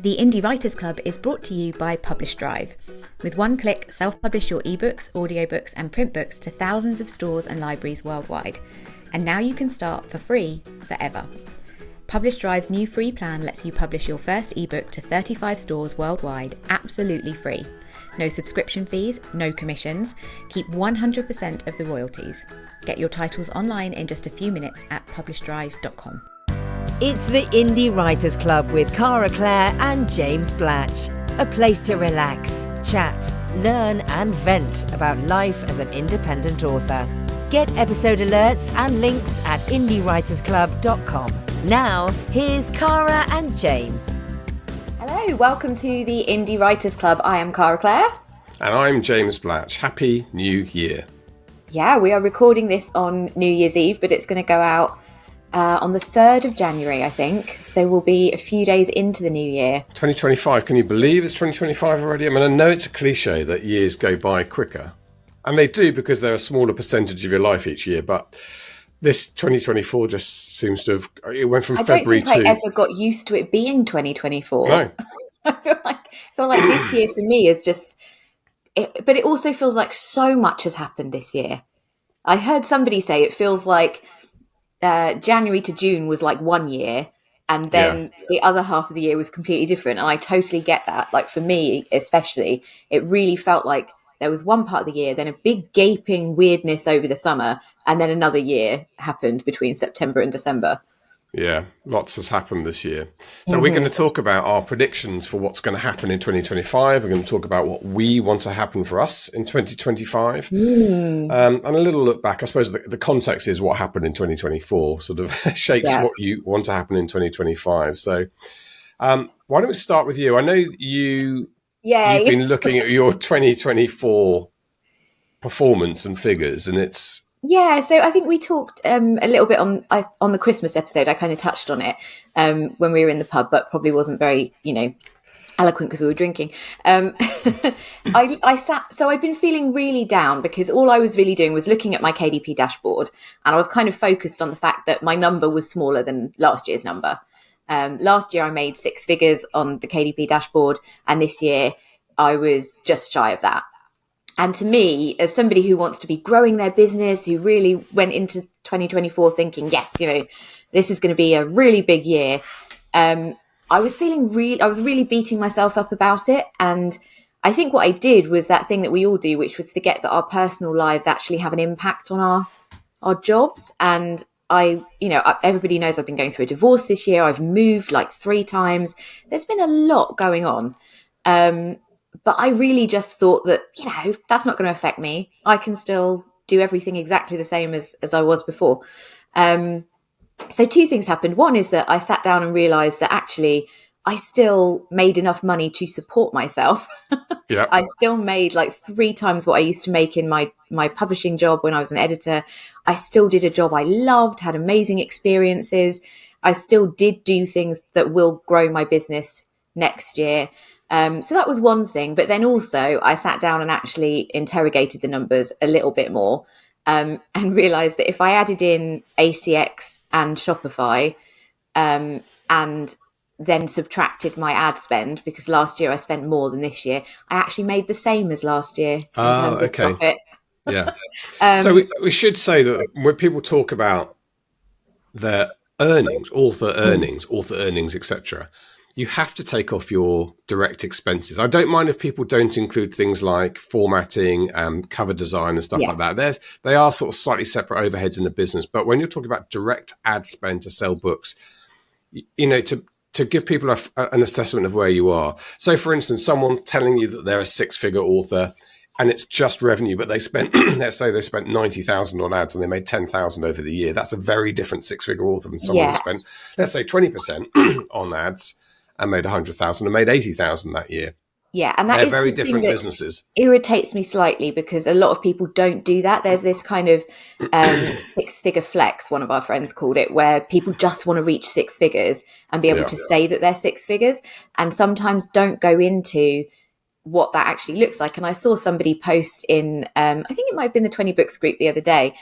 The Indie Writers Club is brought to you by Publish Drive. With one click, self-publish your ebooks, audiobooks and print books to thousands of stores and libraries worldwide. And now you can start for free forever. Publish Drive's new free plan lets you publish your first ebook to 35 stores worldwide absolutely free. No subscription fees, no commissions. Keep 100% of the royalties. Get your titles online in just a few minutes at publishdrive.com. It's the Indie Writers Club with Cara, Claire and James Blatch. A place to relax, chat, learn and vent about life as an independent author. Get episode alerts and links at indiewritersclub.com. Now, here's Cara and James. Hello, welcome to the Indie Writers Club. I am Cara Claire. And I'm James Blatch. Happy New Year. Yeah, we are recording this on New Year's Eve, but it's going to go out on the 3rd of January, I think. So we'll be a few days into the new year. 2025. Can you believe it's 2025 already? I mean, I know it's a cliche that years go by quicker. And they do because they're a smaller percentage of your life each year. But this 2024 just seems to have... It went from February to... I don't think I ever got used to it being 2024. No. I feel like this year for me is just... but it also feels like so much has happened this year. I heard somebody say it feels like January to June was like 1 year, and then the other half of the year was completely different. And I totally get that. Like for me, especially, it really felt like there was one part of the year, then a big gaping weirdness over the summer, and then another year happened between September and December. Yeah, lots has happened this year. So we're going to talk about our predictions for what's going to happen in 2025. We're going to talk about what we want to happen for us in 2025. And a little look back. I suppose the context is what happened in 2024 sort of shapes what you want to happen in 2025. So why don't we start with you? I know you've been looking at your 2024 performance and figures, and it's... Yeah, so I think we talked a little bit on the Christmas episode. I kind of touched on it when we were in the pub, but probably wasn't very, eloquent because we were drinking. I sat, so I'd been feeling really down because all I was really doing was looking at my KDP dashboard, and I was kind of focused on the fact that my number was smaller than last year's number. Last year I made 6 figures on the KDP dashboard, and this year I was just shy of that. And to me, as somebody who wants to be growing their business, who really went into 2024 thinking, yes, this is going to be a really big year. I was really beating myself up about it. And I think what I did was that thing that we all do, which was forget that our personal lives actually have an impact on our jobs. And everybody knows I've been going through a divorce this year. I've moved like 3 times. There's been a lot going on. But I really just thought that, that's not going to affect me. I can still do everything exactly the same as I was before. So 2 things happened. One is that I sat down and realised that actually I still made enough money to support myself. Yeah. I still made like 3 times what I used to make in my publishing job when I was an editor. I still did a job I loved, had amazing experiences. I still did do things that will grow my business next year. So that was one thing. But then also I sat down and actually interrogated the numbers a little bit more and realized that if I added in ACX and Shopify and then subtracted my ad spend, because last year I spent more than this year, I actually made the same as last year in terms of profit. Yeah. So we should say that when people talk about their earnings, author earnings, etc., you have to take off your direct expenses. I don't mind if people don't include things like formatting and cover design and stuff like that. They are sort of slightly separate overheads in the business. But when you're talking about direct ad spend to sell books, to give people an assessment of where you are. So, for instance, someone telling you that they're a 6-figure author and it's just revenue, but they spent, let's say they spent 90,000 on ads and they made 10,000 over the year. That's a very different 6-figure author than someone who spent, let's say, 20% on ads and made 100,000 and made 80,000 that year. Yeah, and they're very different businesses. Irritates me slightly because a lot of people don't do that. There's this kind of 6-figure flex, one of our friends called it, where people just want to reach 6 figures and be able to say that they're 6 figures, and sometimes don't go into what that actually looks like. And I saw somebody post in, I think it might have been the 20 Books group the other day,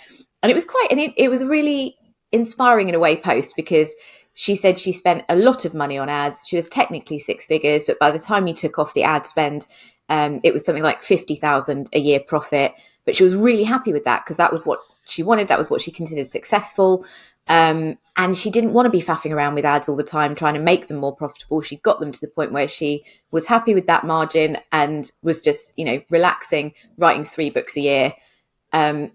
and it was it was a really inspiring in a way post, because she said she spent a lot of money on ads. She was technically six figures, but by the time you took off the ad spend, it was something like 50,000 a year profit. But she was really happy with that because that was what she wanted. That was what she considered successful. And she didn't want to be faffing around with ads all the time, trying to make them more profitable. She got them to the point where she was happy with that margin and was just, relaxing, writing 3 books a year. And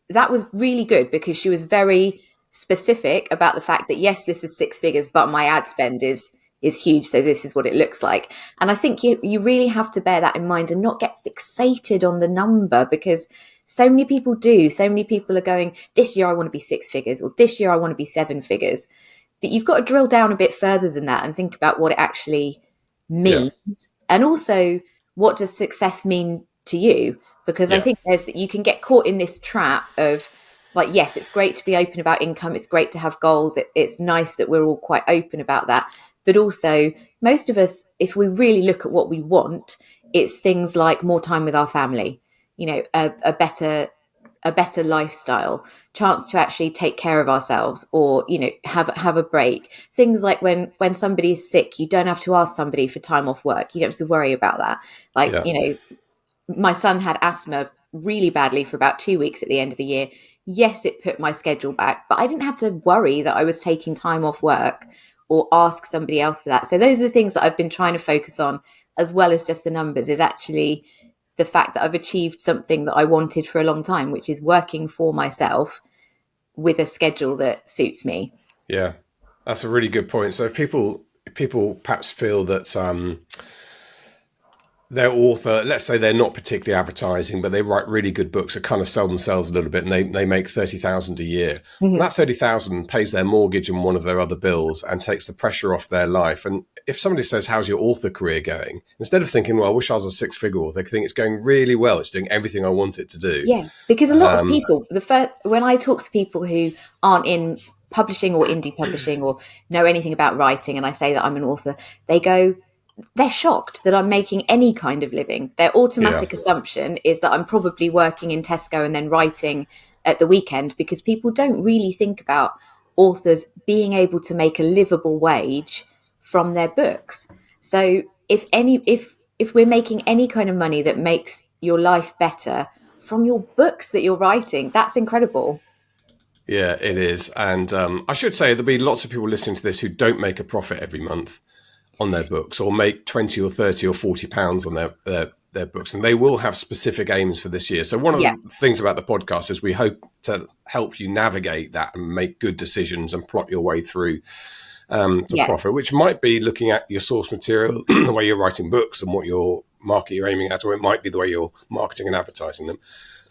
that was really good because she was very specific about the fact that, yes, this is 6 figures, but my ad spend is huge. So this is what it looks like. And I think you really have to bear that in mind and not get fixated on the number, because so many people do. So many people are going, this year I want to be 6 figures, or this year I want to be 7 figures. But you've got to drill down a bit further than that and think about what it actually means. Yeah. And also, what does success mean to you? Because I think you can get caught in this trap of, like, yes, it's great to be open about income. It's great to have goals. It's nice that we're all quite open about that. But also, most of us, if we really look at what we want, it's things like more time with our family, a better lifestyle, chance to actually take care of ourselves, or, have a break. Things like when somebody's sick, you don't have to ask somebody for time off work. You don't have to worry about that. Like, my son had asthma really badly for about 2 weeks at the end of the year. Yes, it put my schedule back, but I didn't have to worry that I was taking time off work or ask somebody else for that. So those are the things that I've been trying to focus on, as well as just the numbers, is actually the fact that I've achieved something that I wanted for a long time, which is working for myself with a schedule that suits me. Yeah, that's a really good point. So if people perhaps feel that their author, let's say they're not particularly advertising, but they write really good books that kind of sell themselves a little bit, and they make 30,000 a year. Mm-hmm. That 30,000 pays their mortgage and one of their other bills and takes the pressure off their life. And if somebody says, how's your author career going? Instead of thinking, well, I wish I was a 6-figure author, they think it's going really well. It's doing everything I want it to do. Yeah, because a lot of people, when I talk to people who aren't in publishing or indie publishing or know anything about writing, and I say that I'm an author, they're shocked that I'm making any kind of living. Their automatic assumption is that I'm probably working in Tesco and then writing at the weekend, because people don't really think about authors being able to make a livable wage from their books. So if we're making any kind of money that makes your life better from your books that you're writing, that's incredible. Yeah, it is. And I should say there'll be lots of people listening to this who don't make a profit every month on their books, or make 20 or 30 or 40 pounds on their books, and they will have specific aims for this year. So one of the things about the podcast is we hope to help you navigate that and make good decisions and plot your way through to profit, which might be looking at your source material, the way you're writing books and what your market you're aiming at, or it might be the way you're marketing and advertising them.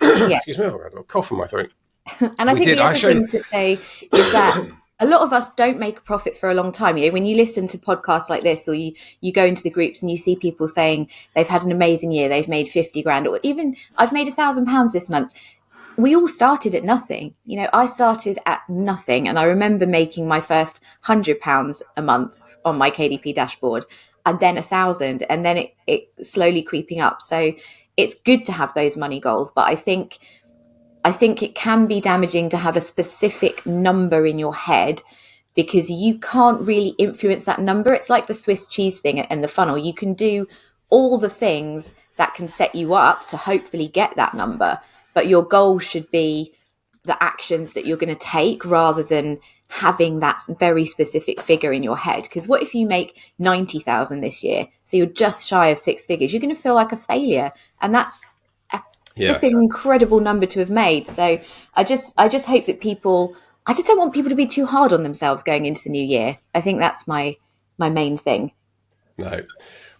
Excuse me, I've got a cough in my throat. And I think the other thing to say is that a lot of us don't make a profit for a long time. When you listen to podcasts like this, or you go into the groups and you see people saying they've had an amazing year, they've made 50 grand, or even I've made £1,000 this month. We all started at nothing. I started at nothing, and I remember making my first £100 a month on my KDP dashboard, and then 1,000, and then it slowly creeping up. So it's good to have those money goals, but I think it can be damaging to have a specific number in your head, because you can't really influence that number. It's like the Swiss cheese thing and the funnel. You can do all the things that can set you up to hopefully get that number, but your goal should be the actions that you're going to take, rather than having that very specific figure in your head. Because what if you make 90,000 this year? So you're just shy of 6 figures. You're going to feel like a failure. And that's an incredible number to have made. So I just hope that I just don't want people to be too hard on themselves going into the new year. I think that's my main thing. No.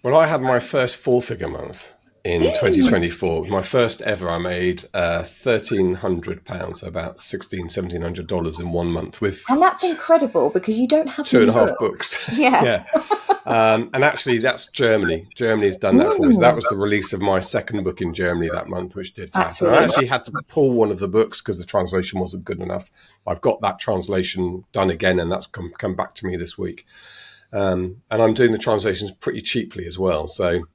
Well, I had my first 4-figure month in 2024. My first ever. I made £1,300, so about $1,700 in 1 month, and that's incredible, because you don't have 2.5 books. Yeah. And actually, that's Germany. Germany has done that for me. So that was the release of my second book in Germany that month, which did that. And I actually had to pull one of the books because the translation wasn't good enough. I've got that translation done again, and that's come back to me this week. And I'm doing the translations pretty cheaply as well. So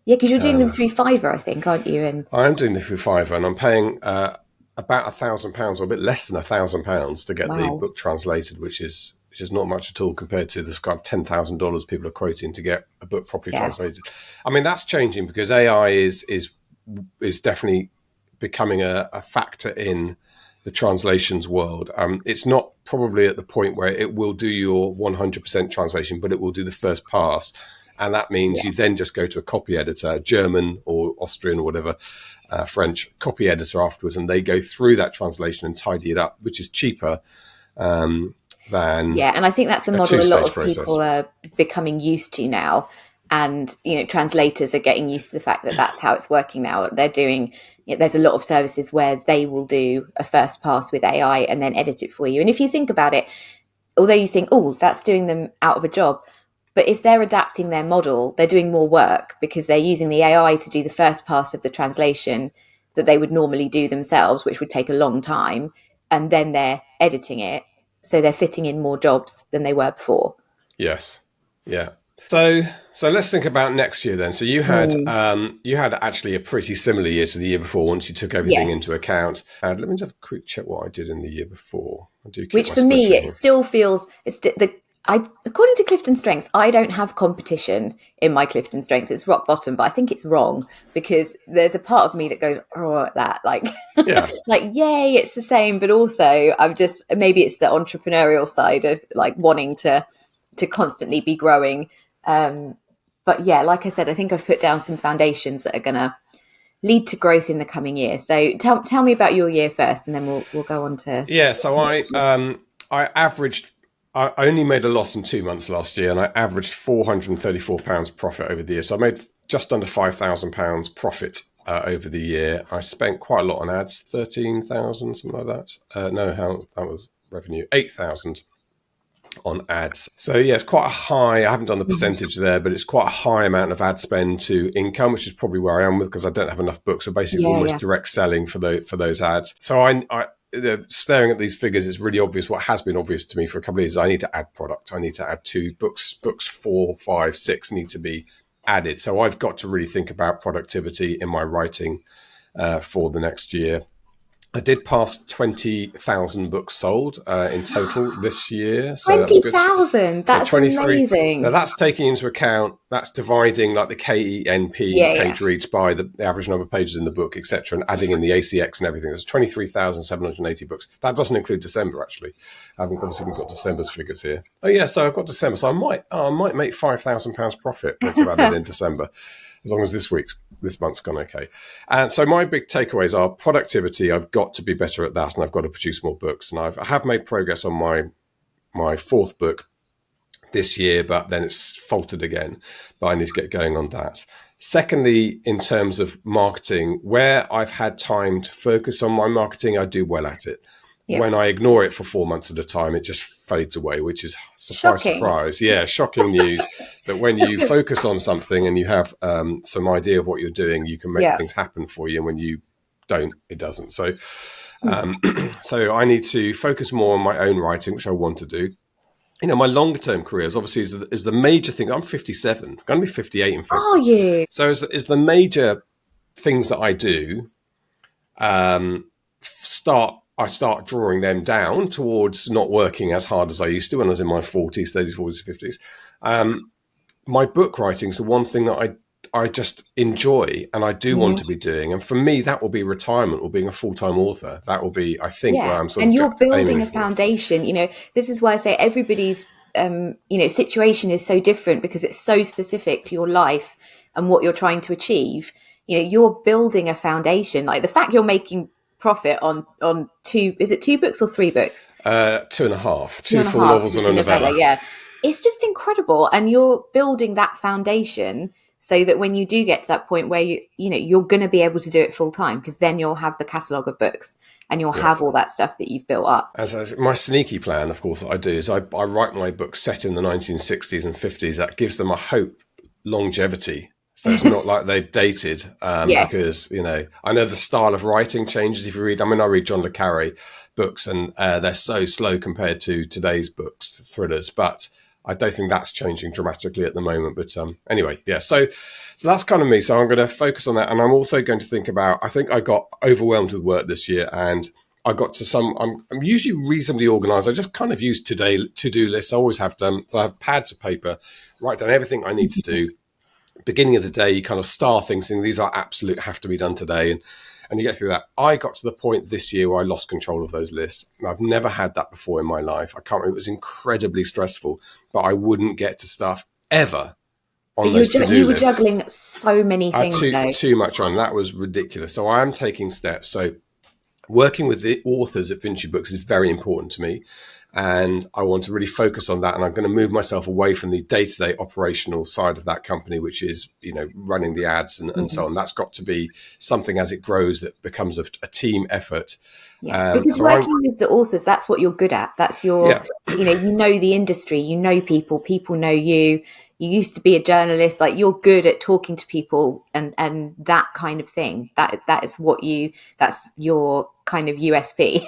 yeah, because you're doing them through Fiverr, I think, aren't you? And I am doing them through Fiverr, and I'm paying about £1,000 or a bit less than £1,000 to get the book translated, which is which is not much at all compared to this kind of $10,000 people are quoting to get a book properly translated. I mean, that's changing because AI is definitely becoming a factor in the translations world. It's not probably at the point where it will do your 100% translation, but it will do the first pass. And that means you then just go to a copy editor, German or Austrian or whatever, French copy editor afterwards, and they go through that translation and tidy it up, which is cheaper than and I think that's a model a lot of people are becoming used to now. And, translators are getting used to the fact that that's how it's working now. They're doing, there's a lot of services where they will do a first pass with AI and then edit it for you. And if you think about it, although you think, oh, that's doing them out of a job, but if they're adapting their model, they're doing more work because they're using the AI to do the first pass of the translation that they would normally do themselves, which would take a long time. And then they're editing it. So they're fitting in more jobs than they were before. Yes. Yeah. So let's think about next year then. So you had actually a pretty similar year to the year before once you took everything into account. And let me just quick check what I did in the year before. Which for me, it still feels according to Clifton Strengths, I don't have competition in my Clifton Strengths. It's rock bottom, but I think it's wrong because there's a part of me that goes, oh, that like yay, it's the same. But also I'm just, maybe it's the entrepreneurial side of like wanting to constantly be growing. But yeah, like I said, I think I've put down some foundations that are going to lead to growth in the coming year. So tell me about your year first, and then we'll go on to. Yeah. So I only made a loss in 2 months last year, and I averaged £434 profit over the year. So I made just under £5,000 profit over the year. I spent quite a lot on ads, 13,000, something like that. That was revenue, 8,000 on ads. So yeah, it's quite a high, I haven't done the percentage there, but it's quite a high amount of ad spend to income, which is probably where I am with, because I don't have enough books. So basically almost direct selling for those ads. So I staring at these figures, it's really obvious. What has been obvious to me for a couple of years, I need to add product. I need to add 2 books, 4, 5, 6 need to be added. So I've got to really think about productivity in my writing for the next year. I did pass 20,000 books sold in total this year. So 20,000? That's amazing. Now that's taking into account, that's dividing like the KENP page reads by the average number of pages in the book, etc., and adding in the ACX and everything. There's 23,780 books. That doesn't include December, actually. I haven't obviously got December's figures here. Oh yeah, so I've got December. So I might make £5,000 profit once I've added in December, as long as this month's gone okay. And so my big takeaways are productivity. I've got to be better at that, and I've got to produce more books. And I have made progress on my 4th book this year, but then it's faltered again. But I need to get going on that. Secondly, in terms of marketing, where I've had time to focus on my marketing, I do well at it. Yep. When I ignore it for 4 months at a time, it just fades away, which is surprise. Yeah, shocking news that when you focus on something and you have some idea of what you're doing, you can make things happen for you. And when you don't, it doesn't. So, so I need to focus more on my own writing, which I want to do. My longer-term career is obviously is the major thing. I'm 57. I'm going to be 58 in February. Oh, yeah. So is the major things that I do I start drawing them down towards not working as hard as I used to when I was in my 40s, 30s, 40s, 50s. My book writing is the one thing that I just enjoy and I do want to be doing. And for me, that will be retirement or being a full-time author. That will be, I think, where I'm sort of. And you're building a foundation. This is why I say everybody's, situation is so different because it's so specific to your life and what you're trying to achieve. You're building a foundation. Like the fact you're making profit on 2, is it 2 books or 3 books? 2.5, 2 full novels and a novella. Yeah, it's just incredible, and you're building that foundation so that when you do get to that point where you're going to be able to do it full time, because then you'll have the catalogue of books and you'll have all that stuff that you've built up. As my sneaky plan, of course, that I do is I write my books set in the 1960s and 50s. That gives them a hope longevity. So it's not like they've dated because, I know the style of writing changes if you read. I read John le Carré books and they're so slow compared to today's books, thrillers. But I don't think that's changing dramatically at the moment. But anyway, yeah. So that's kind of me. So I'm going to focus on that. And I'm also going to think about, I think I got overwhelmed with work this year and I got to I'm usually reasonably organized. I just kind of use to-do lists. I always have done. So I have pads of paper, write down everything I need to do. Beginning of the day, you kind of star things, saying these are absolute, have to be done today. And you get through that. I got to the point this year where I lost control of those lists. I've never had that before in my life. I can't remember. It was incredibly stressful, but I wouldn't get to stuff ever on those to-do lists. You were juggling so many things, too much on. That was ridiculous. So I am taking steps. So working with the authors at Vinci Books is very important to me. And I want to really focus on that. And I'm going to move myself away from the day-to-day operational side of that company, which is, running the ads and so on. That's got to be something as it grows that becomes a team effort. Yeah, because so working with the authors, that's what you're good at. That's your, you know the industry, you know people know you. You used to be a journalist, like you're good at talking to people and that kind of thing. That's your kind of USP.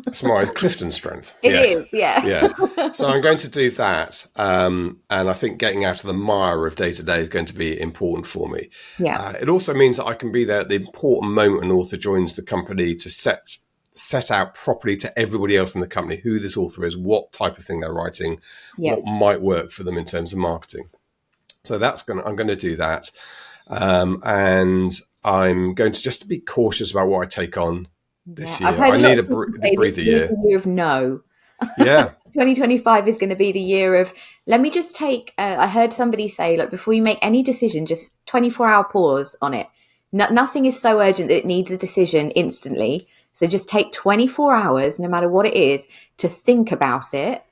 It's my Clifton strength. It is, yeah. Yeah. So I'm going to do that. And I think getting out of the mire of day-to-day is going to be important for me. Yeah. It also means that I can be there at the important moment an author joins the company to set out properly to everybody else in the company who this author is, what type of thing they're writing, what might work for them in terms of marketing. So I'm going to do that. And I'm going to just be cautious about what I take on this year. I need a breather year. The year of no. Yeah. 2025 is going to be the year of, let me just take, I heard somebody say, like, before you make any decision, just 24-hour pause on it. Nothing is so urgent that it needs a decision instantly. So just take 24 hours, no matter what it is, to think about it.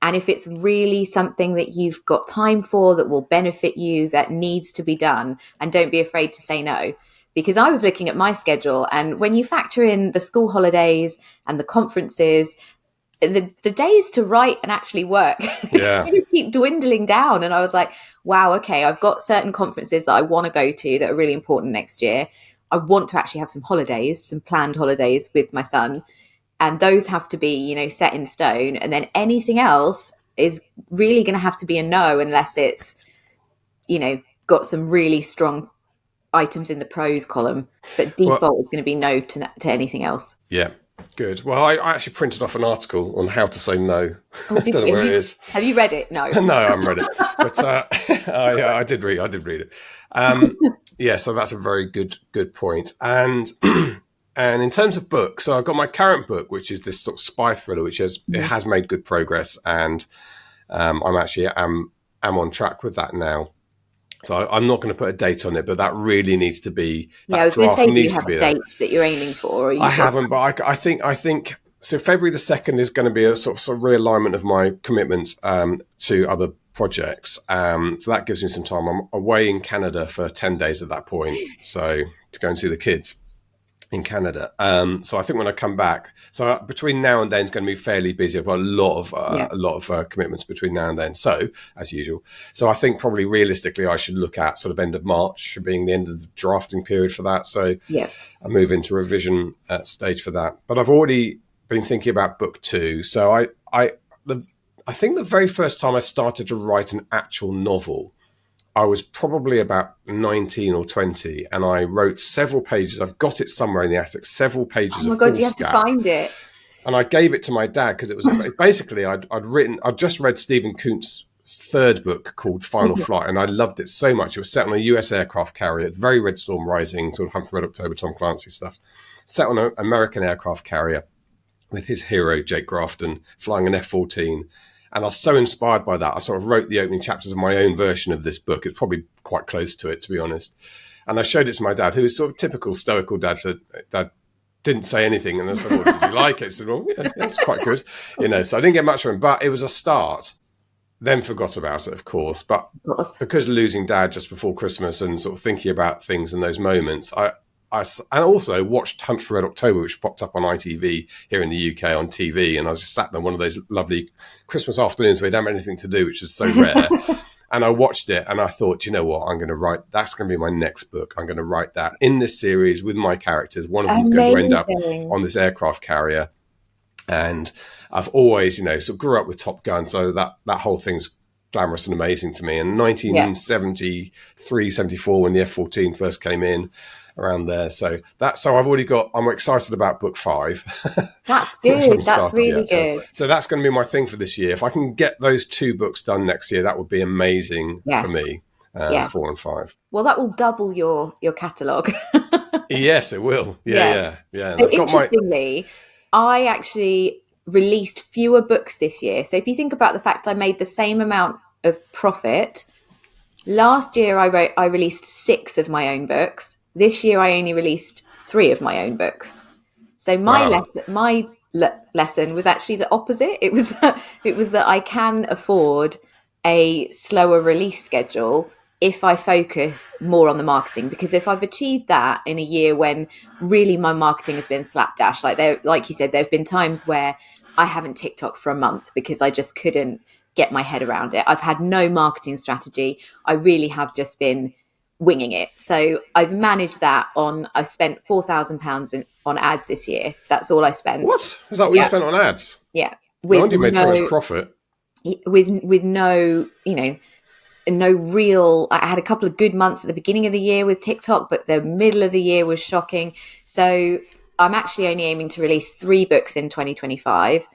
And if it's really something that you've got time for, that will benefit you, that needs to be done, and don't be afraid to say no. Because I was looking at my schedule, and when you factor in the school holidays and the conferences, the days to write and actually work keep dwindling down. And I was like, wow, okay, I've got certain conferences that I want to go to that are really important next year. I want to actually have some holidays, some planned holidays with my son. And those have to be, set in stone. And then anything else is really going to have to be a no, unless it's, got some really strong items in the pros column. But default is going to be no to anything else. Yeah, good. Well, I actually printed off an article on how to say no. I don't know where it is. Have you read it? No. No, I haven't read it. But I did read it. So that's a very good point. And in terms of books, so I've got my current book, which is this sort of spy thriller, which it has made good progress, and I'm actually am on track with that now. So I'm not going to put a date on it, but that really needs to be. I was going to say, do you have dates that you're aiming for? Or I haven't, but I think so. February the 2nd is going to be a sort of realignment of my commitments to other projects. So that gives me some time. I'm away in Canada for 10 days at that point, so to go and see the kids in Canada. So I think when I come back, so between now and then it's going to be fairly busy. I've got a lot of commitments between now and then. So as usual, so I think probably realistically I should look at sort of end of March being the end of the drafting period for that. So I move into revision stage for that. But I've already been thinking about book 2. So I think the very first time I started to write an actual novel, I was probably about 19 or 20, and I wrote several pages. I've got it somewhere in the attic, several pages of foolscap. Oh my God, you have to find it. And I gave it to my dad because it was basically I'd just read Stephen Coontz's third book called Final Flight, and I loved it so much. It was set on a US aircraft carrier, very Red Storm Rising, sort of Hunt for Red October, Tom Clancy stuff, set on an American aircraft carrier with his hero, Jake Grafton, flying an F-14. And I was so inspired by that, I sort of wrote the opening chapters of my own version of this book. It's probably quite close to it, to be honest. And I showed it to my dad, who was sort of typical stoical dad. Said, Dad didn't say anything. And I said, well, did you like it? He said, well, yeah, it's quite good. So I didn't get much from him, but it was a start. Then forgot about it, of course. But because losing Dad just before Christmas and sort of thinking about things in those moments, I also watched Hunt for Red October, which popped up on ITV here in the UK on TV. And I was just sat there one of those lovely Christmas afternoons where you don't have anything to do, which is so rare. And I watched it and I thought, you know what, I'm going to write, that's going to be my next book. I'm going to write that in this series with my characters. One of them's going to end up on this aircraft carrier. And I've always, sort of grew up with Top Gun. So that whole thing's glamorous and amazing to me. And 1973, 74, when the F-14 first came in, around there. So I've already got. I'm excited about book 5. That's Which I good. haven't That's started really yet. good. So that's going to be my thing for this year. If I can get those 2 books done next year, that would be amazing for me. 4 and 5. Well, that will double your catalogue. Yes, it will. Yeah. And So I've got interestingly, I actually released fewer books this year. So if you think about the fact I made the same amount of profit, last year I released 6 of my own books. This year I only released 3 of my own books. So my lesson was actually the opposite. It was that I can afford a slower release schedule if I focus more on the marketing, because if I've achieved that in a year when really my marketing has been slapdash, like you said, there have been times where I haven't TikTok for a month because I just couldn't get my head around it. I've had no marketing strategy. I really have just been winging it. So I've managed that I spent £4,000 on ads this year. That's all I spent. What? Is that what you spent on ads? Yeah. No wonder you made so much profit. With no, no real. I had a couple of good months at the beginning of the year with TikTok, but the middle of the year was shocking. So I'm actually only aiming to release 3 books in 2025,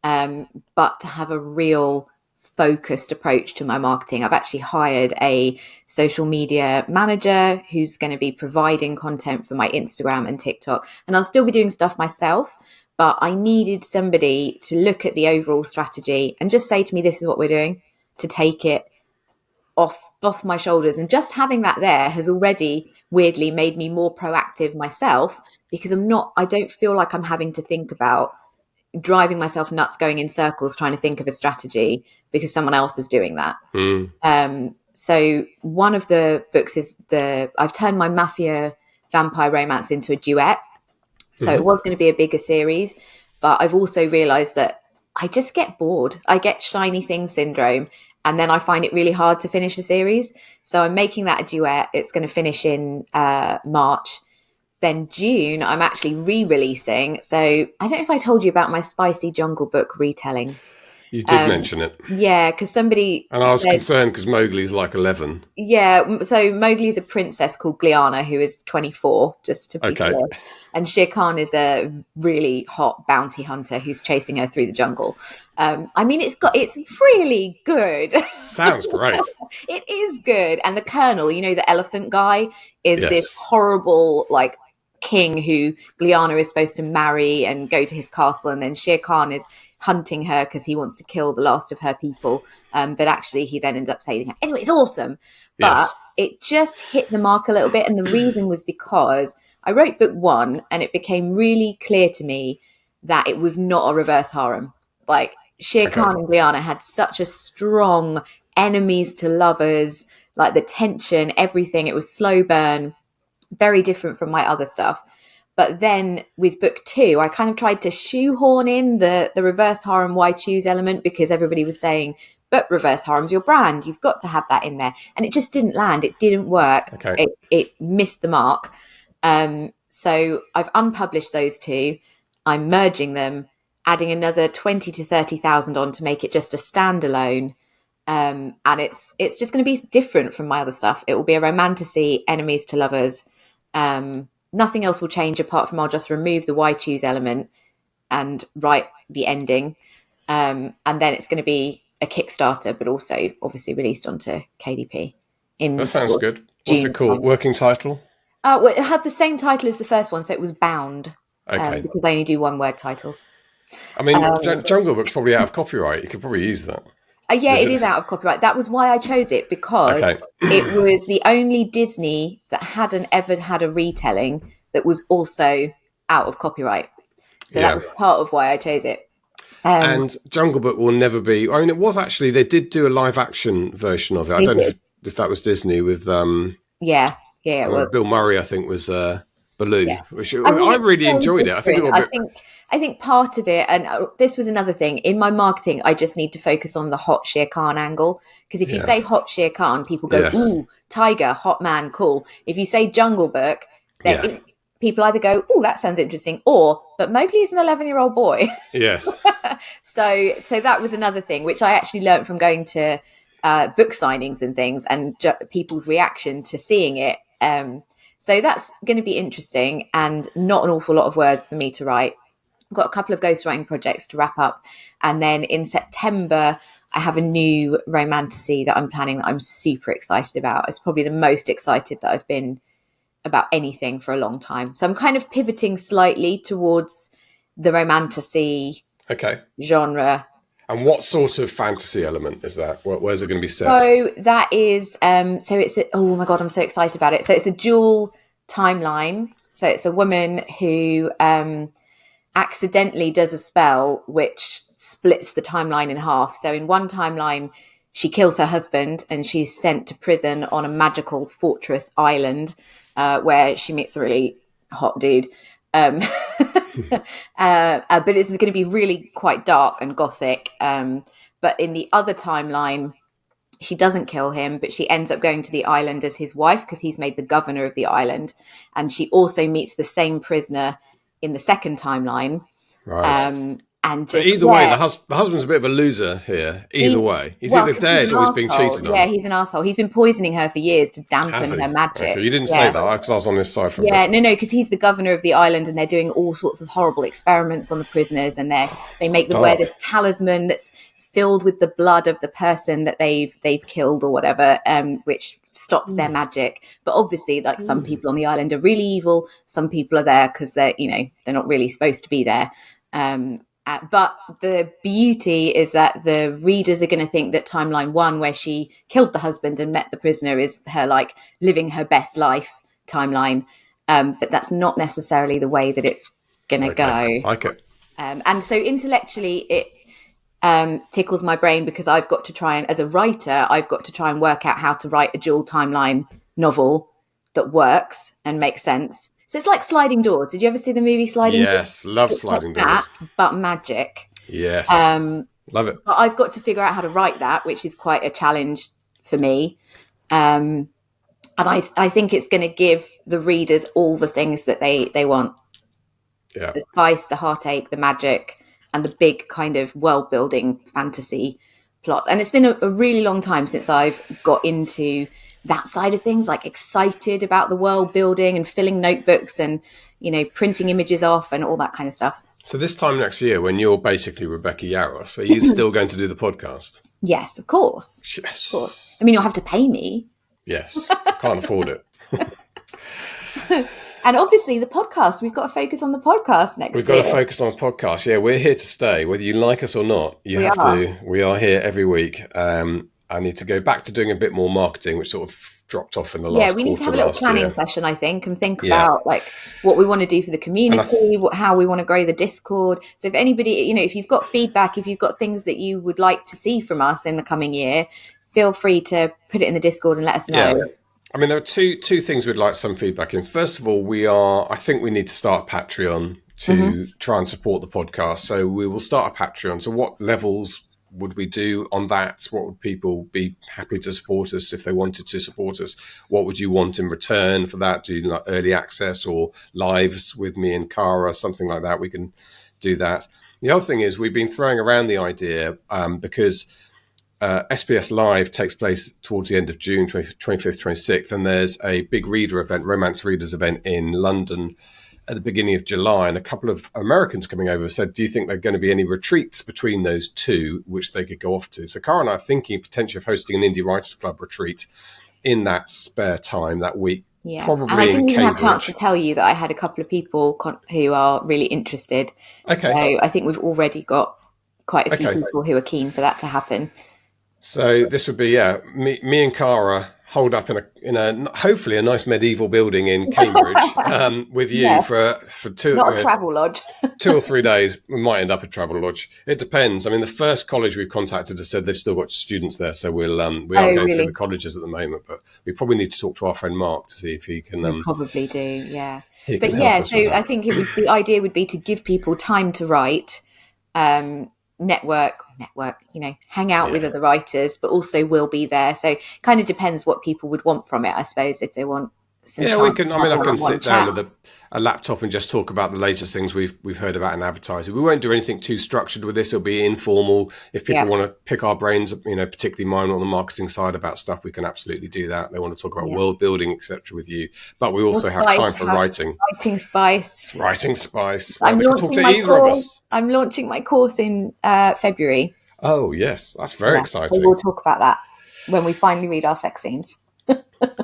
but to have a real focused approach to my marketing. I've actually hired a social media manager who's going to be providing content for my Instagram and TikTok, and I'll still be doing stuff myself, but I needed somebody to look at the overall strategy and just say to me, this is what we're doing, to take it off my shoulders. And just having that there has already weirdly made me more proactive myself, because I don't feel like I'm having to think about driving myself nuts, going in circles, trying to think of a strategy because someone else is doing that. So one of the books is I've turned my mafia vampire romance into a duet. So it was going to be a bigger series, but I've also realized that I just get bored. I get shiny thing syndrome, and then I find it really hard to finish a series. So I'm making that a duet. It's going to finish in March. Then June, I'm actually re-releasing. So I don't know if I told you about my Spicy Jungle Book retelling. You did mention it. Yeah, because somebody And I was concerned because Mowgli's like 11. Yeah, so Mowgli's a princess called Gliana who is 24, just to be clear. And Shere Khan is a really hot bounty hunter who's chasing her through the jungle. I mean, it's really good. Sounds great. It is good. And the Colonel, the elephant guy, is this horrible, king who Gliana is supposed to marry and go to his castle, and then Shere Khan is hunting her because he wants to kill the last of her people, but actually he then ends up saving her. Anyway, it's awesome, but it just hit the mark a little bit, and the reason was because I wrote book 1 and it became really clear to me that it was not a reverse harem. Shere Khan and Gliana had such a strong enemies to lovers, the tension, everything. It was slow burn, very different from my other stuff. But then with book 2, I kind of tried to shoehorn in the reverse harem, why choose element, because everybody was saying, but reverse harem's your brand. You've got to have that in there. And it just didn't land. It didn't work. It missed the mark. So I've unpublished those 2. I'm merging them, adding another 20 to 30,000 on to make it just a standalone. And it's just going to be different from my other stuff. It will be a romantasy, enemies to lovers. Nothing else will change apart from I'll just remove the why choose element and write the ending. And then it's going to be a Kickstarter, but also obviously released onto KDP. That sounds good. What's it called? Working title? Well, it had the same title as the first one, so it was Bound. Because they only do one-word titles. I mean, Jungle Book's probably out of copyright. You could probably use that. Yeah, it is out of copyright. That was why I chose it, because it was the only Disney that hadn't ever had a retelling that was also out of copyright. So that was part of why I chose it. And Jungle Book will never be... I mean, it was actually... They did do a live-action version of it. I don't know if that was Disney with... it was. Bill Murray, I think, was Baloo. Yeah. Which I really enjoyed it. I think part of it, and this was another thing, in my marketing, I just need to focus on the hot Shere Khan angle. Because if you say hot Shere Khan, people go, ooh, tiger, hot man, cool. If you say Jungle Book, then people either go, oh, that sounds interesting, but Mowgli is an 11-year-old boy. Yes. So that was another thing, which I actually learned from going to book signings and things, and people's reaction to seeing it. So that's going to be interesting, and not an awful lot of words for me to write. I've got a couple of ghostwriting projects to wrap up, and then in September I have a new romantasy that I'm planning that I'm super excited about. It's probably the most excited that I've been about anything for a long time. So I'm kind of pivoting slightly towards the romantasy genre. And what sort of fantasy element is that? Where's it going to be set? So that is, oh my God, I'm so excited about it. So it's a dual timeline. So it's a woman who accidentally does a spell which splits the timeline in half. So in one timeline, she kills her husband and she's sent to prison on a magical fortress island where she meets a really hot dude. But it's going to be really quite dark and gothic. But in the other timeline, she doesn't kill him, but she ends up going to the island as his wife because he's made the governor of the island. And she also meets the same prisoner in the second timeline. Right. And just, either way, the husband's a bit of a loser here. Either way, he's either dead or he's being cheated on. Yeah, he's an arsehole. He's been poisoning her for years to dampen her magic. Okay. You didn't say that because I was on his side for a bit. No, because he's the governor of the island, and they're doing all sorts of horrible experiments on the prisoners, and they make them wear this talisman that's filled with the blood of the person that they've killed or whatever, which stops their magic. But obviously, like some people on the island are really evil. Some people are there because they're not really supposed to be there. But the beauty is that the readers are going to think that timeline 1, where she killed the husband and met the prisoner, is her like living her best life timeline. But that's not necessarily the way that it's going to go. Like it. And so intellectually, it tickles my brain because I've got to try and, as a writer, I've got to try and work out how to write a dual timeline novel that works and makes sense. So it's like Sliding Doors. Did you ever see the movie Sliding Doors? Yes, love Sliding Doors. But magic. Yes, love it. But I've got to figure out how to write that, which is quite a challenge for me. And I think it's going to give the readers all the things that they want. Yeah. The spice, the heartache, the magic, and the big kind of world-building fantasy plots. And it's been a really long time since I've got into that side of things, like excited about the world building and filling notebooks and, printing images off and all that kind of stuff. So this time next year, when you're basically Rebecca Yarros, are you still going to do the podcast? Yes, of course. Yes. Of course. I mean, you'll have to pay me. Yes. Can't afford it. And obviously the podcast, we've got to focus on the podcast next year. We've got to focus on the podcast. Yeah, we're here to stay. Whether you like us or not, we are here every week. I need to go back to doing a bit more marketing, which sort of dropped off in the last quarter. Yeah, we need to have a little planning session, I think, and think about like what we want to do for the community, how we want to grow the Discord. So if anybody, if you've got feedback, if you've got things that you would like to see from us in the coming year, feel free to put it in the Discord and let us know. Yeah. I mean, there are two things we'd like some feedback in. First of all, I think we need to start Patreon to try and support the podcast. So we will start a Patreon. So what levels would we do on that? What would people be happy to support us if they wanted to support us? What would you want in return for that? Do you like early access or lives with me and Cara, something like that? We can do that. The other thing is we've been throwing around the idea because SPS Live takes place towards the end of June, 25th, 26th, and there's a big reader event, romance readers event in London at the beginning of July, and a couple of Americans coming over said, do you think there are going to be any retreats between those two which they could go off to? So Cara and I are thinking potentially of hosting an Indie Writers Club retreat in that spare time that week. Yeah, probably and I didn't even have a chance Cambridge. to tell you that I had a couple of people who are really interested. Okay. So I think we've already got quite a few people who are keen for that to happen. So this would be, me and Cara holed up in a hopefully a nice medieval building in Cambridge with you for two, not a travel lodge. 2 or 3 days. We might end up a travel lodge. It depends. I mean, the first college we've contacted has said they've still got students there, so we are going through the colleges at the moment. But we probably need to talk to our friend Mark to see if he can. We probably do, yeah. But so I think the idea would be to give people time to write. Network, hang out with other writers, but also we'll be there. So kind of depends what people would want from it, I suppose. If they want some Yeah, we chance can. to I have mean, I all can at one sit down chat. with a laptop and just talk about the latest things we've heard about in advertising. We won't do anything too structured with this. It'll be informal. If people Yeah, want to pick our brains, particularly mine on the marketing side about stuff, we can absolutely do that. They want to talk about yeah. world building, etc., with you. But we Or also have time spice, for have writing. writing spice. It's writing spice. Well, I'm we could talk launching to my either of course. us. I'm launching my course in February. Oh, yes, that's very Yeah, so exciting. we'll talk about that when we finally read our sex scenes.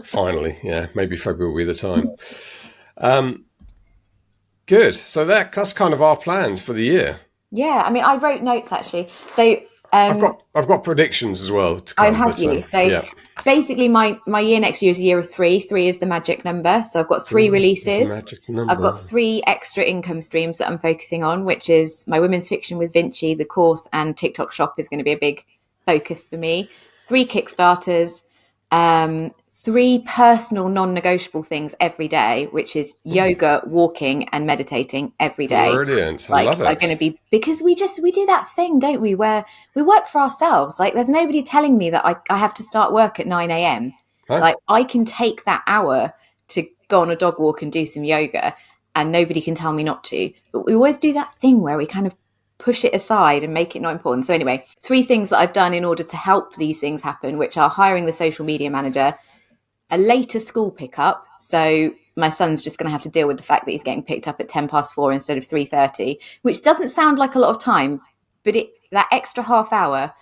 Finally, yeah, maybe February will be the time. Good. So that's kind of our plans for the year. Yeah, I mean, I wrote notes actually. So I've got predictions as well to I come. have But you. So yeah, basically, my year next year is a year of three. Three is the magic number. So I've got three 3 is the releases. magic I've number. got three extra income streams that I'm focusing on, which is my women's fiction with Vinci, the course, and TikTok shop is going to be a big focus for me. Three Kickstarters, three personal non-negotiable things every day, which is yoga, walking, and meditating every day. Brilliant. I Like love are going to it. be, because we do that thing, don't we, where we work for ourselves. Like there's nobody telling me that I have to start work at 9 a.m. Huh? Like I can take that hour to go on a dog walk and do some yoga, and nobody can tell me not to. But we always do that thing where we kind of push it aside and make it not important. So anyway, three things that I've done in order to help these things happen, which are hiring the social media manager, a later school pickup. So my son's just going to have to deal with the fact that he's getting picked up at 4:10 instead of 3:30, which doesn't sound like a lot of time, but that extra half hour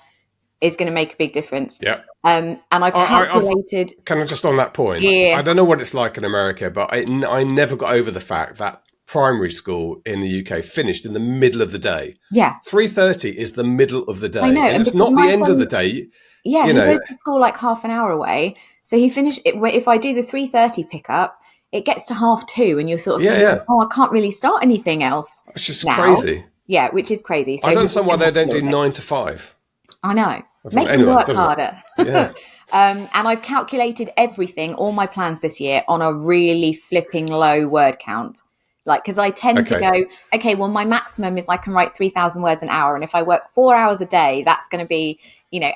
is going to make a big difference. Yeah. And I've calculated. Kind of just on that point. I Yeah, don't know what it's like in America, but I never got over the fact that primary school in the UK finished in the middle of the day. yeah, 3:30 is the middle of the day, I know. and it's not the end of the day. Yeah, You he know, goes to school like half an hour away. So he finished it. If I do the 3:30 pickup, it gets to 2:30, and you're sort of thinking, oh, I can't really start anything else. it's just now. crazy. Yeah, which is crazy. So I don't understand why they don't do 9 to 5. I know. Make Anyway, them work doesn't harder. Yeah. And I've calculated everything, all my plans this year, on a really flipping low word count. Like, because I tend to go, okay, well, my maximum is I can write 3,000 words an hour. And if I work 4 hours a day, that's going to be,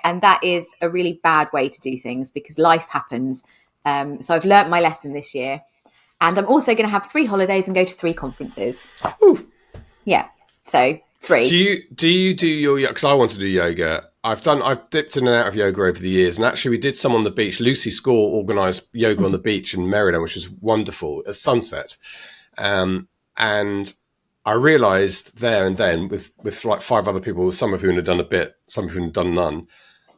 and that is a really bad way to do things because life happens. So I've learnt my lesson this year. And I'm also going to have 3 holidays and go to 3 conferences. Ooh. Yeah. So 3. Do you do your yoga? Because I want to do yoga. I've dipped in and out of yoga over the years, and actually we did some on the beach. Lucy Score organised yoga on the beach in Merida, which was wonderful at sunset. And I realised there and then, with like 5 other people, some of whom had done a bit, some of whom had done none,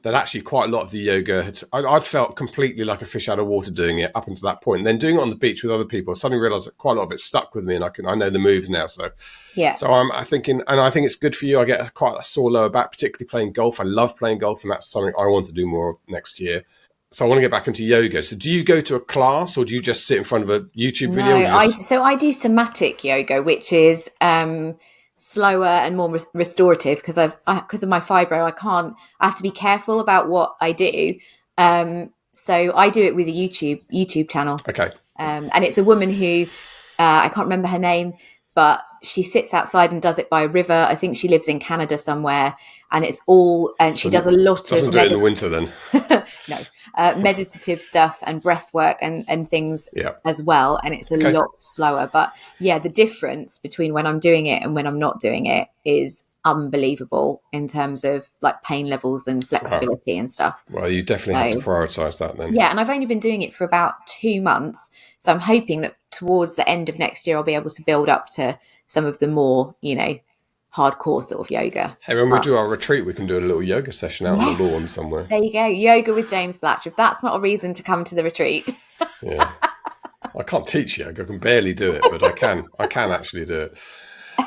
that actually quite a lot of the yoga I'd felt completely like a fish out of water doing it up until that point. And then doing it on the beach with other people, I suddenly realised that quite a lot of it stuck with me, and I know the moves now. So yeah. So I'm thinking, and I think it's good for you. I get quite a sore lower back, particularly playing golf. I love playing golf, and that's something I want to do more of next year. So I want to get back into yoga. So do you go to a class, or do you just sit in front of a YouTube video? No, I do somatic yoga, which is slower and more restorative because because of my fibro. I have to be careful about what I do. So I do it with a YouTube channel. Okay. And it's a woman who I can't remember her name, but she sits outside and does it by a river. I think she lives in Canada somewhere, and it's all, and she does a lot of... Doesn't do it in the winter then? No, meditative stuff and breath work and things as well. And it's a lot slower. But yeah, the difference between when I'm doing it and when I'm not doing it is unbelievable in terms of like pain levels and flexibility and stuff. Well, you definitely have to prioritise that then. Yeah, and I've only been doing it for about 2 months. So I'm hoping that towards the end of next year, I'll be able to build up to some of the more, hardcore sort of yoga. Hey, when we do our retreat, we can do a little yoga session out on the lawn somewhere. There you go. Yoga with James Blatch. If that's not a reason to come to the retreat. Yeah. I can't teach yoga. I can barely do it, but I can actually do it.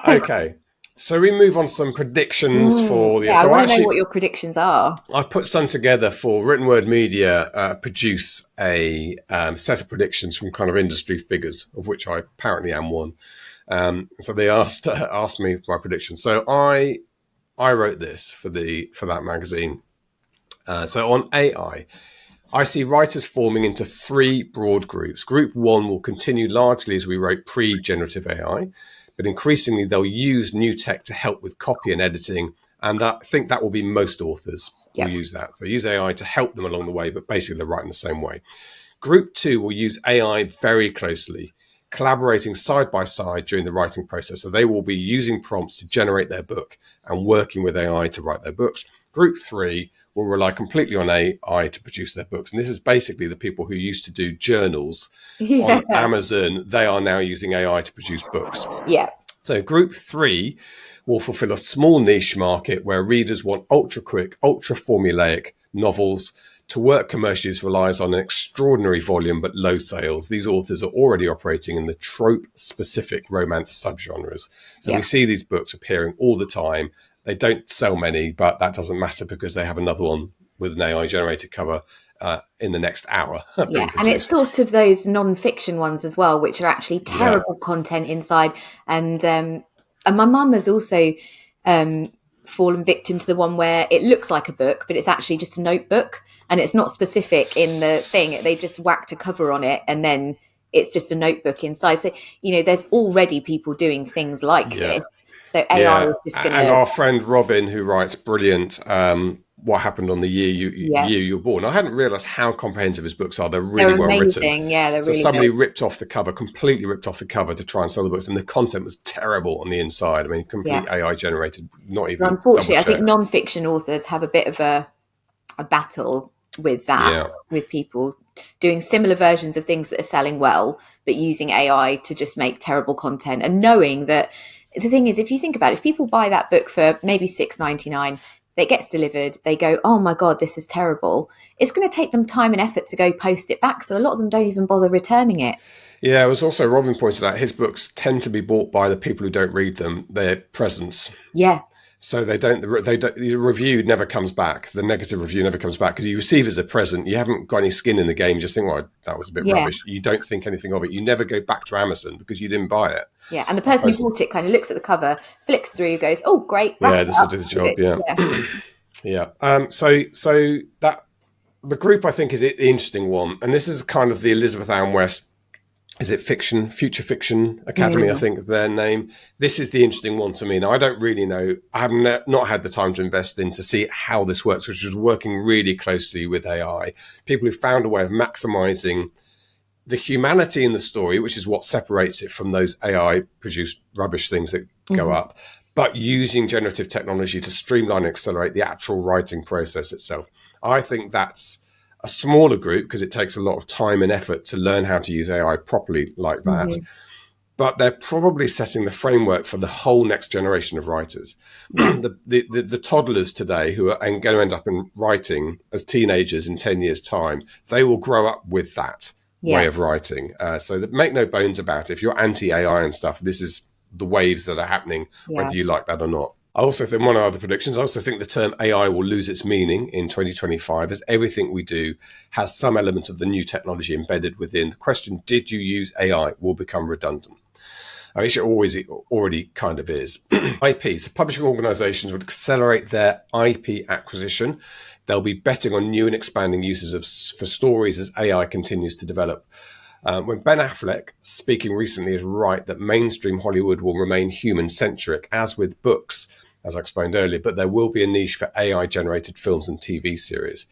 Okay. So we move on to some predictions for the... Yeah, I want to know what your predictions are. I put some together for Written Word Media, produce a set of predictions from kind of industry figures, of which I apparently am one. So they asked me for my prediction. So I wrote this for that magazine. So on AI, I see writers forming into 3 broad groups. Group 1 will continue largely as we wrote pre-generative AI, but increasingly they'll use new tech to help with copy and editing. And I think that will be most authors will use that. They'll use AI to help them along the way, but basically they're writing the same way. Group 2 will use AI very closely, collaborating side by side during the writing process. So they will be using prompts to generate their book and working with AI to write their books. Group 3 will rely completely on AI to produce their books. And this is basically the people who used to do journals on Amazon. They are now using AI to produce books. Yeah. So Group 3 will fulfill a small niche market where readers want ultra quick, ultra formulaic novels. To work commercially, this relies on an extraordinary volume but low sales. These authors are already operating in the trope-specific romance subgenres. So we see these books appearing all the time. They don't sell many, but that doesn't matter because they have another one with an AI-generated cover in the next hour. Yeah, and it's sort of those non-fiction ones as well, which are actually terrible content inside. And my mum has also fallen victim to the one where it looks like a book, but it's actually just a notebook, and it's not specific in the thing. They just whacked a cover on it, and then it's just a notebook inside. So, there's already people doing things like this. So AI is just going to... And our friend Robin, who writes brilliant What Happened on the Year You Were Born. I hadn't realised how comprehensive his books are. They're really well written. Yeah, they're really somebody ripped off the cover, completely ripped off the cover to try and sell the books, and the content was terrible on the inside. I mean, complete AI generated, not even... So unfortunately, I think non-fiction authors have a bit of a battle with that, with people doing similar versions of things that are selling well, but using AI to just make terrible content, and knowing that... The thing is, if you think about it, if people buy that book for maybe $6.99, it gets delivered, they go, oh my God, this is terrible. It's going to take them time and effort to go post it back. So a lot of them don't even bother returning it. Yeah, it was also, Robin pointed out, his books tend to be bought by the people who don't read them, their presents. Yeah. So the review never comes back. The negative review never comes back because you receive it as a present. You haven't got any skin in the game. You just think, well, that was a bit rubbish. You don't think anything of it. You never go back to Amazon because you didn't buy it. Yeah, and the person who bought it kind of looks at the cover, flicks through, goes, oh, great. Yeah, this will do the job. Yeah. So that the group, I think, is the interesting one. And this is kind of the Elizabeth Ann West, is it fiction, Future Fiction Academy, I think is their name. This is the interesting one to me. Now, I don't really know. I have not had the time to invest in to see how this works, which is working really closely with AI. People who found a way of maximizing the humanity in the story, which is what separates it from those AI-produced rubbish things that go up, but using generative technology to streamline and accelerate the actual writing process itself. I think that's a smaller group because it takes a lot of time and effort to learn how to use AI properly like that. But they're probably setting the framework for the whole next generation of writers. The toddlers today who are going to end up in writing as teenagers in 10 years' time, they will grow up with that way of writing. So make no bones about it. If you're anti-AI and stuff, this is the waves that are happening, whether you like that or not. I also think one of the predictions, I also think the term AI will lose its meaning in 2025 as everything we do has some element of the new technology embedded within. The question, did you use AI, will become redundant. I mean, it already kind of is. IP, so publishing organizations would accelerate their IP acquisition. They'll be betting on new and expanding uses for stories as AI continues to develop. When Ben Affleck, speaking recently, is right that mainstream Hollywood will remain human-centric, as with books, as I explained earlier, but there will be a niche for AI-generated films and TV series.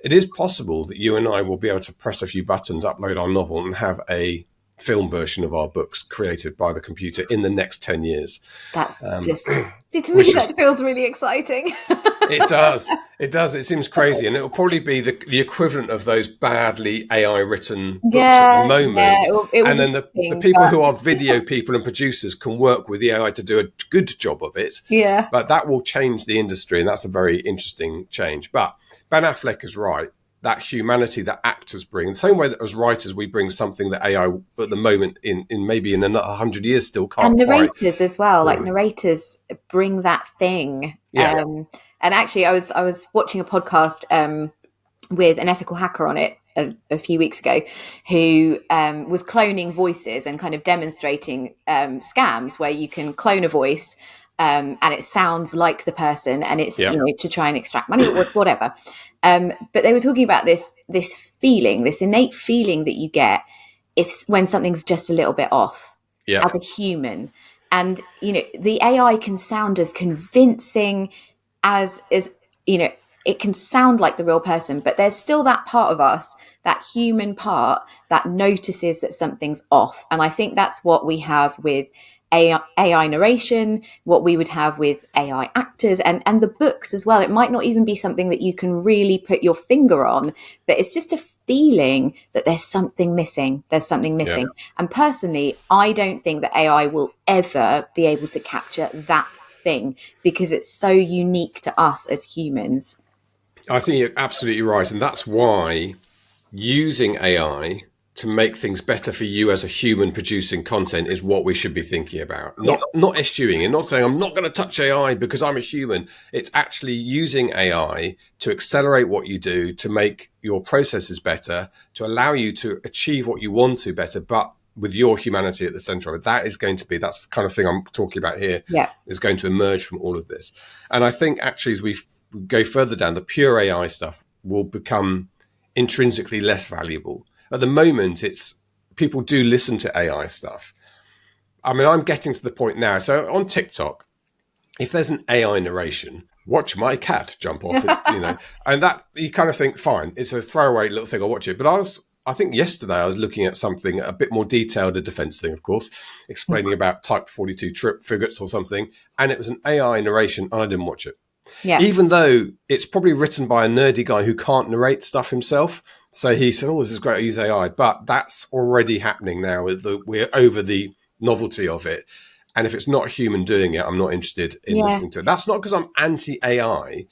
It is possible that you and I will be able to press a few buttons, upload our novel, and have a film version of our books created by the computer in the next 10 years. That's just... See, to me, that feels really exciting. It does. It seems crazy. And it'll probably be the equivalent of those badly AI written books at the moment. Yeah, and then the people who are video people and producers can work with the AI to do a good job of it. Yeah. But that will change the industry. And that's a very interesting change. But Ben Affleck is right. That humanity that actors bring, in the same way that as writers we bring something that AI at the moment in maybe in another 100 years still can't. And narrators as well, like narrators bring that thing. Yeah. And actually, I was watching a podcast with an ethical hacker on it a few weeks ago, who was cloning voices and kind of demonstrating scams where you can clone a voice and it sounds like the person, and it's to try and extract money or whatever. But they were talking about this feeling, this innate feeling that you get when something's just a little bit off as a human. And, the AI can sound as convincing as it can sound like the real person, but there's still that part of us, that human part that notices that something's off. And I think that's what we have with AI narration, what we would have with AI actors and the books as well. It might not even be something that you can really put your finger on, but it's just a feeling that there's something missing. There's something missing. Yeah. And personally, I don't think that AI will ever be able to capture that thing because it's so unique to us as humans. I think you're absolutely right. And that's why using AI to make things better for you as a human producing content is what we should be thinking about. Not eschewing and not saying I'm not going to touch AI because I'm a human. It's actually using AI to accelerate what you do, to make your processes better, to allow you to achieve what you want to better, but with your humanity at the center of it. That's the kind of thing I'm talking about here, is going to emerge from all of this. And I think actually as we go further down, the pure AI stuff will become intrinsically less valuable. At the moment, it's people do listen to AI stuff. I mean, I'm getting to the point now. So on TikTok, if there's an AI narration, watch my cat jump off, and that you kind of think, fine, it's a throwaway little thing. I'll watch it. But I think yesterday I was looking at something a bit more detailed, a defense thing, of course, explaining about type 42 trip frigates or something. And it was an AI narration and I didn't watch it. Yeah. Even though it's probably written by a nerdy guy who can't narrate stuff himself. So he said, oh, this is great, I use AI. But that's already happening now. We're over the novelty of it. And if it's not a human doing it, I'm not interested in listening to it. That's not because I'm anti-AI.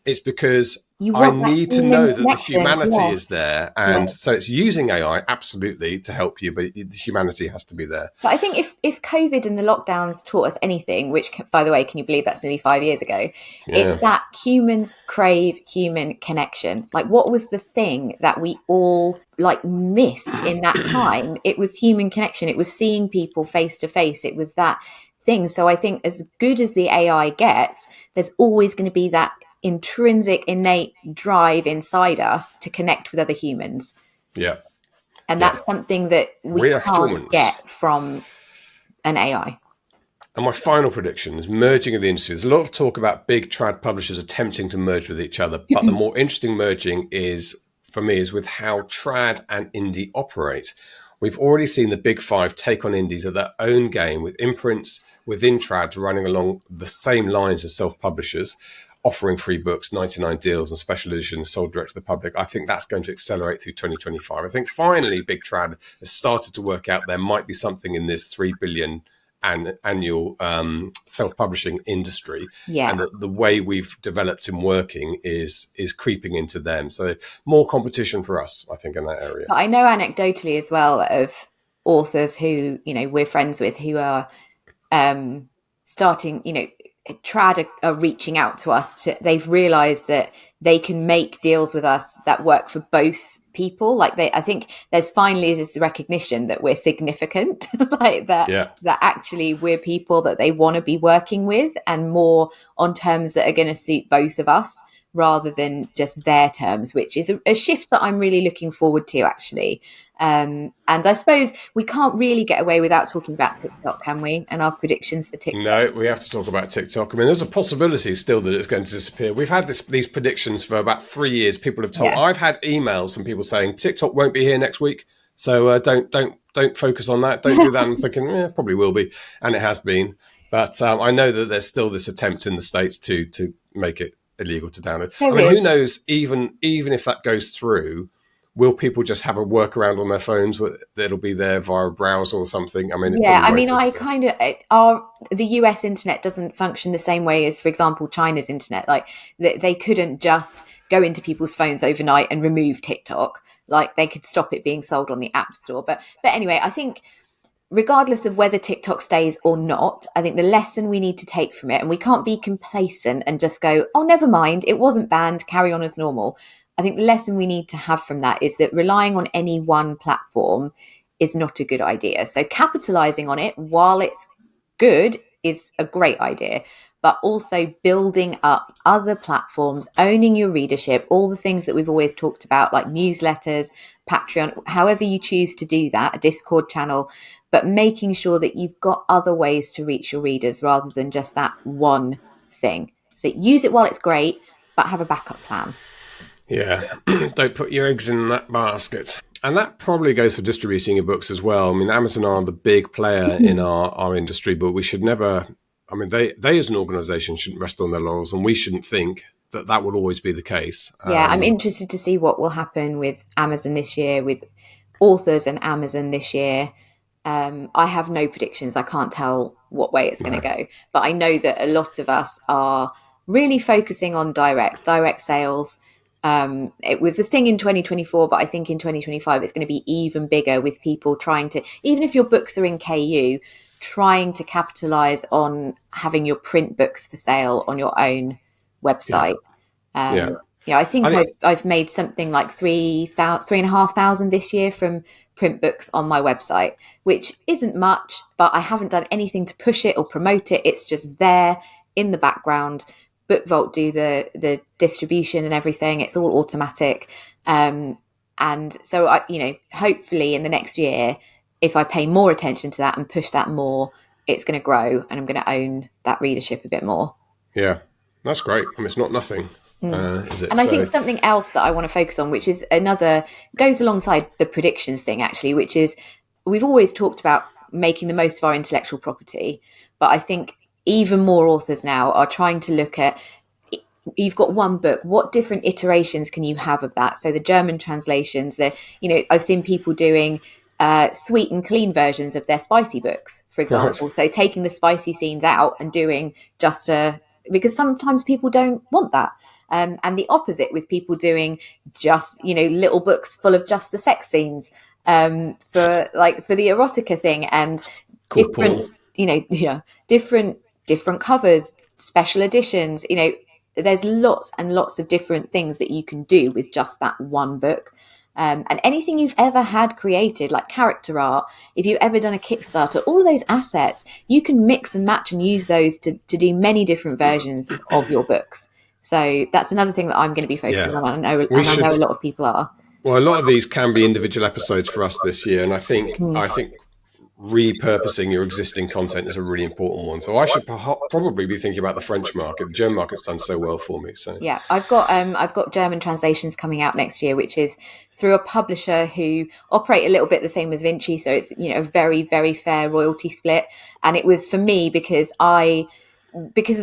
It's because I need to know that the humanity is there. And so it's using AI, absolutely, to help you, but the humanity has to be there. But I think if COVID and the lockdowns taught us anything, which, by the way, can you believe that's nearly 5 years ago? It's that humans crave human connection. Like, what was the thing that we all missed in that time? It was human connection. It was seeing people face to face. It was that thing. So I think as good as the AI gets, there's always going to be that intrinsic, innate drive inside us to connect with other humans. Yeah. And that's something that we can't get from an AI. And my final prediction is merging of the industry. There's a lot of talk about big trad publishers attempting to merge with each other, but the more interesting merging for me, is with how trad and indie operate. We've already seen the big five take on indies at their own game, with imprints within trad running along the same lines as self-publishers, offering free books, 99 deals and special editions sold direct to the public. I think that's going to accelerate through 2025. I think finally big trad has started to work out there might be something in this 3 billion annual self-publishing industry, and that the way we've developed in working is creeping into them. So more competition for us, I think, in that area. But I know anecdotally as well of authors who we're friends with who are starting, trad are reaching out to us. They've realised that they can make deals with us that work for both people. I think there's finally this recognition that we're significant, that actually we're people that they want to be working with, and more on terms that are going to suit both of us rather than just their terms, which is a shift that I'm really looking forward to, actually. And I suppose we can't really get away without talking about TikTok, can we? And our predictions for TikTok. No, we have to talk about TikTok. I mean, there's a possibility still that it's going to disappear. We've had these predictions for about 3 years. People have told. I've had emails from people saying TikTok won't be here next week, so don't focus on that. Don't do that. I'm thinking, probably will be, and it has been. But I know that there's still this attempt in the States to make it illegal to download. Who knows? Even if that goes through, will people just have a workaround on their phones that'll be there via a browser or something? I mean, the US internet doesn't function the same way as, for example, China's internet. They couldn't just go into people's phones overnight and remove TikTok. They could stop it being sold on the App Store. But anyway, I think regardless of whether TikTok stays or not, I think the lesson we need to take from it, and we can't be complacent and just go, oh, never mind, it wasn't banned, carry on as normal. I think the lesson we need to have from that is that relying on any one platform is not a good idea. So capitalizing on it while it's good is a great idea, but also building up other platforms, owning your readership, all the things that we've always talked about, like newsletters, Patreon, however you choose to do that, a Discord channel, but making sure that you've got other ways to reach your readers rather than just that one thing. So use it while it's great, but have a backup plan. Yeah, don't put your eggs in that basket. And that probably goes for distributing your books as well. I mean, Amazon are the big player in our industry, but we should never, I mean, they as an organization shouldn't rest on their laurels, and we shouldn't think that will always be the case. Yeah, I'm interested to see what will happen with Amazon this year, with authors and Amazon this year. I have no predictions. I can't tell what way it's going to go. But I know that a lot of us are really focusing on direct sales. It was a thing in 2024, but I think in 2025 it's going to be even bigger, with people trying to, even if your books are in KU, trying to capitalize on having your print books for sale on your own website. I think I've made something like 3,500 this year from print books on my website, which isn't much, but I haven't done anything to push it or promote it. It's just there in the background. BookVault do the distribution and everything. It's all automatic. And so hopefully in the next year, if I pay more attention to that and push that more, it's going to grow, and I'm going to own that readership a bit more. Yeah, that's great. I mean, it's not nothing. Is it? And I think something else that I want to focus on, which is goes alongside the predictions thing, actually, which is we've always talked about making the most of our intellectual property, but I think even more authors now are trying to look at, you've got one book, what different iterations can you have of that? So the German translations, I've seen people doing sweet and clean versions of their spicy books, for example. Right. So taking the spicy scenes out and doing just because sometimes people don't want that. And the opposite with people doing just, little books full of just the sex scenes for the erotica thing, and different covers, special editions. There's lots and lots of different things that you can do with just that one book. And anything you've ever had created, like character art, if you've ever done a Kickstarter, all of those assets, you can mix and match and use those to do many different versions of your books. So that's another thing that I'm going to be focusing on. I know a lot of people are. Well, a lot of these can be individual episodes for us this year, and I think repurposing your existing content is a really important one. So I should probably be thinking about the French market. The German market's done so well for me. So yeah, I've got German translations coming out next year, which is through a publisher who operate a little bit the same as Vinci. So it's a very, very fair royalty split. And it was for me because of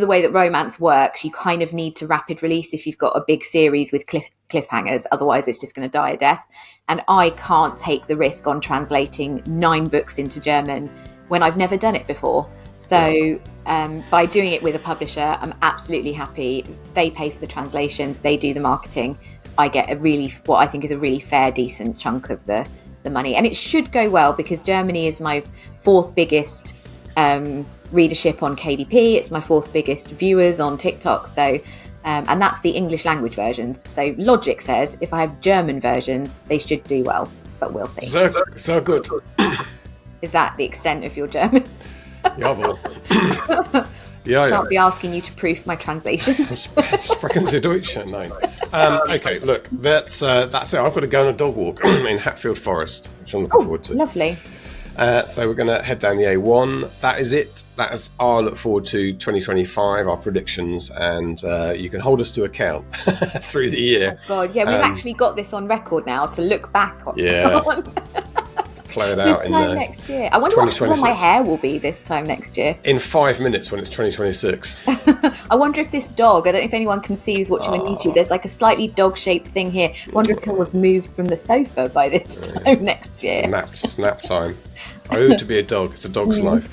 the way that romance works, you kind of need to rapid release if you've got a big series with cliffhangers. Otherwise, it's just going to die a death. And I can't take the risk on translating 9 books into German when I've never done it before. So by doing it with a publisher, I'm absolutely happy. They pay for the translations. They do the marketing. I get what I think is a really fair, decent chunk of the money. And it should go well, because Germany is my 4th biggest readership on KDP. It's my 4th biggest viewers on TikTok. So, and that's the English language versions. So logic says if I have German versions, they should do well, but we'll see. So good. Is that the extent of your German? Jawohl. Shan't be asking you to proof my translations. Sprechen Sie Deutsch? Nein. Okay, look, that's it. I've got to go on a dog walk in Hatfield Forest, which I'm looking forward to. Lovely. So we're going to head down the A1. That is it. That is our look forward to 2025, our predictions, and you can hold us to account through the year. Oh God, yeah, we've actually got this on record now to look back on. Yeah. Play it out next year. I wonder what colour my hair will be this time next year. In 5 minutes when it's 2026. I wonder if this dog, I don't know if anyone can see who's watching on YouTube, there's like a slightly dog-shaped thing here. I wonder if he'll have moved from the sofa by this time next year. It's nap time. Oh, to be a dog. It's a dog's life.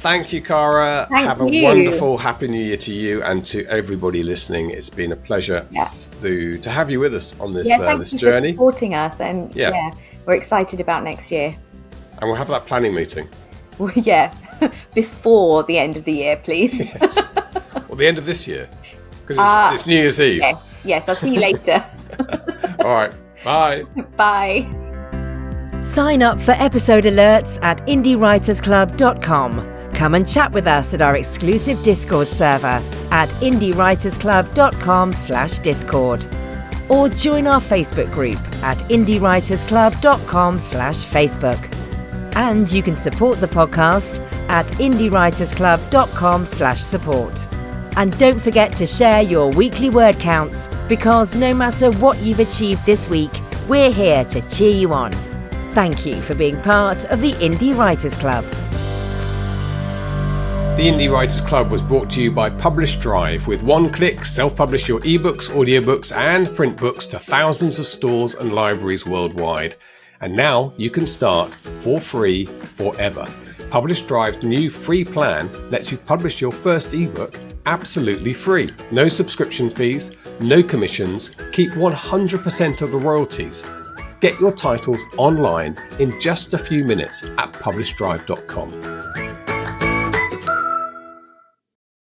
Thank you, Cara. Have a wonderful Happy New Year to you and to everybody listening. It's been a pleasure to have you with us on this this journey. For supporting us, and we're excited about next year. And we'll have that planning meeting. Well, before the end of the year, please. Yes. Well, the end of this year, because it's New Year's Eve. Yes. I'll see you later. All right. Bye. Bye. Sign up for episode alerts at indiewritersclub.com. Come and chat with us at our exclusive Discord server at indiewritersclub.com/Discord. Or join our Facebook group at indiewritersclub.com/Facebook. And you can support the podcast at indiewritersclub.com/support. And don't forget to share your weekly word counts, because no matter what you've achieved this week, we're here to cheer you on. Thank you for being part of the Indie Writers Club. The Indie Writers Club was brought to you by Publish Drive. With one click, self-publish your ebooks, audiobooks and print books to thousands of stores and libraries worldwide. And now you can start for free forever. Publish Drive's new free plan lets you publish your first ebook absolutely free. No subscription fees, no commissions, keep 100% of the royalties. Get your titles online in just a few minutes at publishdrive.com.